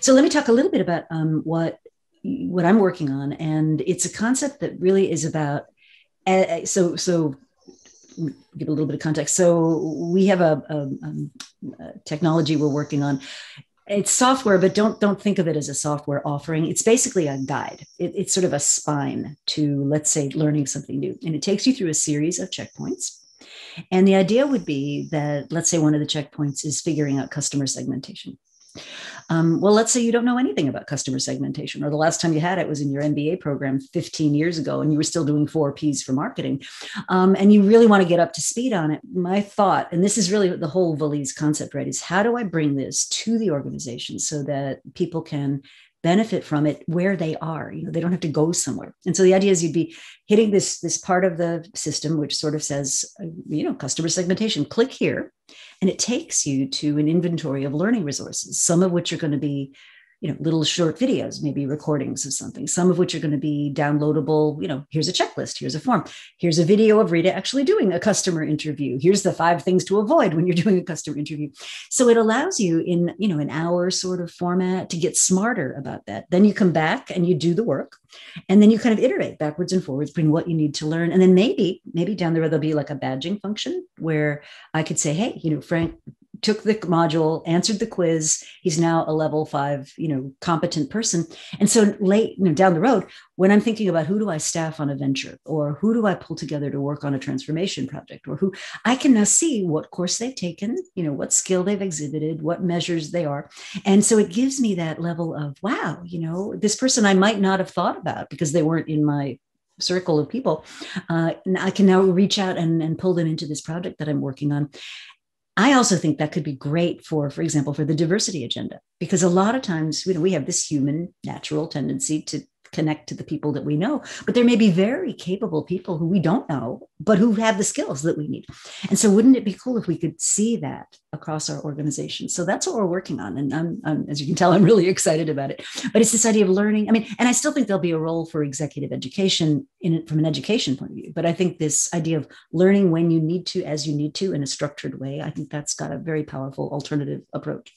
So let me talk a little bit about what I'm working on, and it's a concept that really is about. So give a little bit of context. So we have a technology we're working on. It's software, but don't think of it as a software offering. It's basically a guide. It's sort of a spine to, let's say, learning something new, and it takes you through a series of checkpoints. And the idea would be that, let's say, one of the checkpoints is figuring out customer segmentation. Well, let's say you don't know anything about customer segmentation, or the last time you had it was in your MBA program 15 years ago, and you were still doing 4 Ps for marketing, and you really want to get up to speed on it. My thought, and this is really the whole Valize concept, right, is how do I bring this to the organization so that people can benefit from it where they are? They don't have to go somewhere. And so the idea is you'd be hitting this part of the system which sort of says, customer segmentation, click here, and it takes you to an inventory of learning resources, some of which are going to be little short videos, maybe recordings of something, some of which are going to be downloadable. Here's a checklist, here's a form, here's a video of Rita actually doing a customer interview, here's the 5 things to avoid when you're doing a customer interview. So it allows you in an hour sort of format to get smarter about that. Then you come back and you do the work, and then you kind of iterate backwards and forwards, bring what you need to learn. And then maybe down the road there'll be like a badging function where I could say, hey, Frank took the module, answered the quiz. He's now a level 5, competent person. And so late, down the road, when I'm thinking about who do I staff on a venture, or who do I pull together to work on a transformation project, or who, I can now see what course they've taken, what skill they've exhibited, what measures they are. And so it gives me that level of, wow, this person I might not have thought about because they weren't in my circle of people. I can now reach out and pull them into this project that I'm working on. I also think that could be great for example, for the diversity agenda, because a lot of times, we have this human natural tendency to connect to the people that we know, but there may be very capable people who we don't know, but who have the skills that we need. And so wouldn't it be cool if we could see that across our organization? So that's what we're working on. And as you can tell, I'm really excited about it. But it's this idea of learning. And I still think there'll be a role for executive education in it from an education point of view. But I think this idea of learning when you need to, as you need to, in a structured way, I think that's got a very powerful alternative approach.